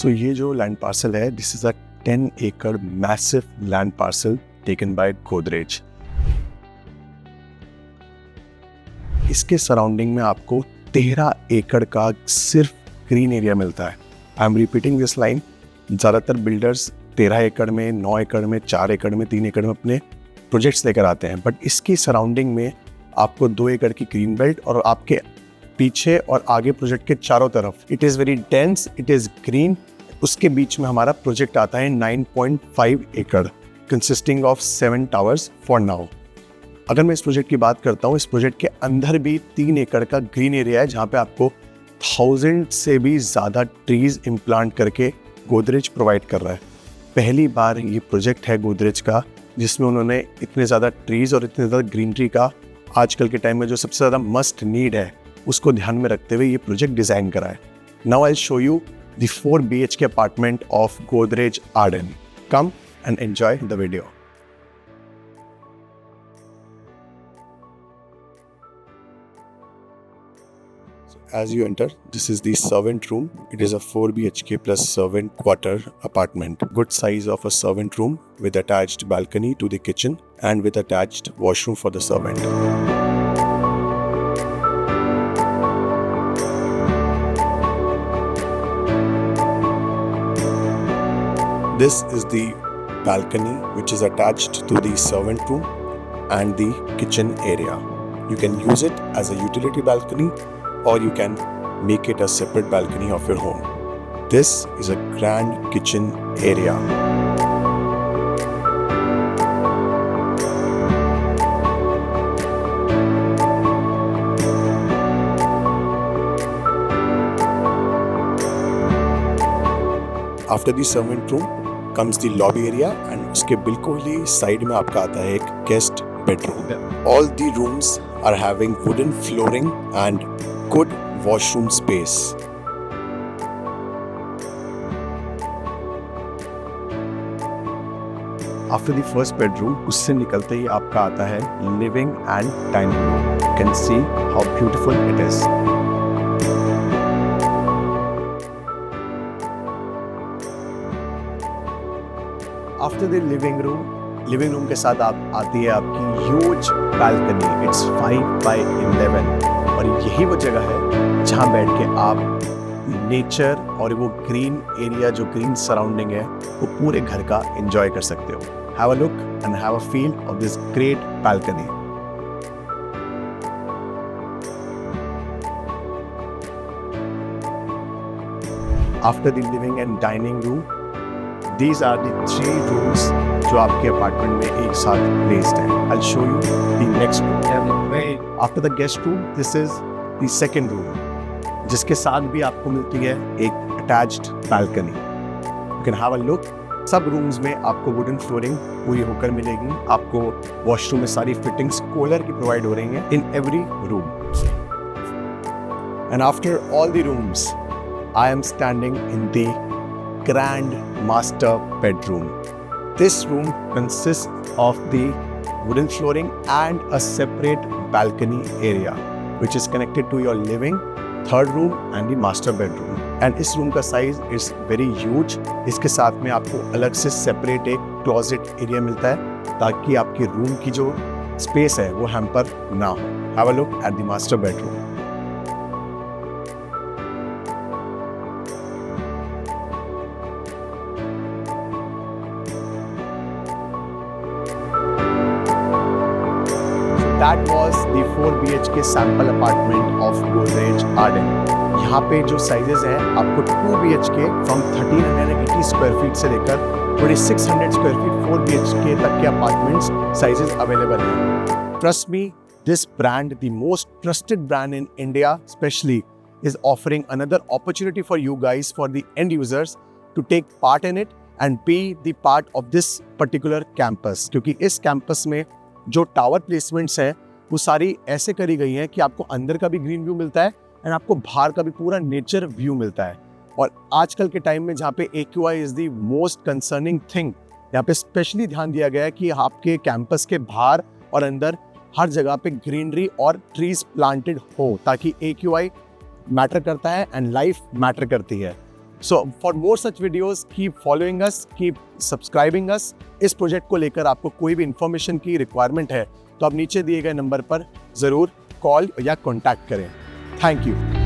सो ये जो land parcel है, दिस इज अ 10 एकड़ massive land parcel taken by Godrej. इसके सराउंडिंग में आपको 13 एकड़ का सिर्फ ग्रीन एरिया मिलता है। I am repeating this line. ज़्यादातर बिल्डर्स 13 एकड़ में, 9 एकड़ में, 4 एकड़ में, 3 एकड़ में अपने प्रोजेक्ट्स लेकर आते हैं, बट इसकी सराउंडिंग में आपको 2 एकड़ की ग्रीन बेल्ट और आपके पीछे और आगे प्रोजेक्ट के चारों तरफ it is very dense, it is green. उसके बीच में हमारा प्रोजेक्ट आता है 9.5 एकड़ consisting of 7 towers for now. अगर मैं इस प्रोजेक्ट की बात करता हूँ, इस प्रोजेक्ट के अंदर भी 3 एकड़ का ग्रीन एरिया है जहाँ पे आपको 1000 से भी ज़्यादा ट्रीज इम्प्लांट करके गोदरेज प्रोवाइड कर रहा है। पहली बार ये प्रोजेक्ट है गोदरेज का जिसमें उन्होंने इतने ज़्यादा ट्रीज और इतने ज़्यादा ग्रीनरी का आजकल के टाइम में जो सबसे ज़्यादा मस्ट नीड है उसको ध्यान में रखते हुए ये प्रोजेक्ट डिज़ाइन करा है। Now I will show you the 4 BHK apartment of Godrej Arden. Come and enjoy the video. As you enter, this is the servant room. It is a 4 BHK plus servant quarter apartment. Good size of a servant room with attached balcony to the kitchen and with attached washroom for the servant. This is the balcony which is attached to the servant room and the kitchen area. You can use it as a utility balcony or you can make it a separate balcony of your home. This is a grand kitchen area. After the servant room comes the lobby area and उसके बिल्कुल ही side में आपका आता है एक guest bedroom. All the rooms are having wooden flooring and good washroom space. After the first bedroom, उससे निकलते ही आपका आता है living and dining room. You can see how beautiful it is. After the living room के साथ आती है आपकी ह्यूज balcony. It's 5 by 11. और यही वो जगह है जहाँ बैठ के आप नेचर और वो ग्रीन एरिया, जो ग्रीन सराउंडिंग है, वो पूरे घर का एंजॉय कर सकते हो। Have a look and have a feel of this great balcony. After the living and dining room, these are the 3 rooms जो आपके अपार्टमेंट में एक साथ प्लेस्ड है। I will show you the next room. After the guest room, this is the second room जिसके साथ भी आपको मिलती है एक attached balcony. You can have a look. सब रूम्स में आपको वुडन फ्लोरिंग पूरी होकर मिलेगी। आपको वॉशरूम में सारी फिटिंग्स कूलर की प्रोवाइड हो रही हैं in every room. And after all the rooms, I am standing in the grand master bedroom. This room consists of the wooden flooring and a separate balcony area which is connected to your living, third room and the master bedroom. And इस room का size is very huge. इसके साथ में आपको अलग से separate एक closet area मिलता है ताकि आपके room की जो space है वो hamper ना हो। Have a look at the master bedroom. That was the 4 BHK sample apartment of Godrej Arden. यहाँ पे जो साइजेस हैं आपको 2 BHK फ्रॉम 1380 स्क्वायर फीट से लेकर 2600 स्क्वायर फीट 4 BHK तक के अपार्टमेंट्स साइजेस अवेलेबल हैं। Trust me, this brand, the most trusted brand in India especially, is offering another opportunity for you guys, for the end users, to take part in it and be the part of this particular campus. क्योंकि इस campus में जो tower placements हैं वो सारी ऐसे करी गई हैं कि आपको अंदर का भी ग्रीन व्यू मिलता है एंड आपको बाहर का भी पूरा नेचर व्यू मिलता है। और आजकल के टाइम में जहाँ पे AQI is the most concerning thing, यहाँ पे स्पेशली ध्यान दिया गया है कि आपके कैंपस के बाहर और अंदर हर जगह पे ग्रीनरी और ट्रीज प्लांटेड हो, ताकि AQI मैटर करता है एंड लाइफ मैटर करती है। So for more such videos keep following us, keep subscribing us. इस प्रोजेक्ट को लेकर आपको कोई भी इंफॉर्मेशन की रिक्वायरमेंट है तो आप नीचे दिए गए नंबर पर ज़रूर कॉल या कॉन्टैक्ट करें। Thank you.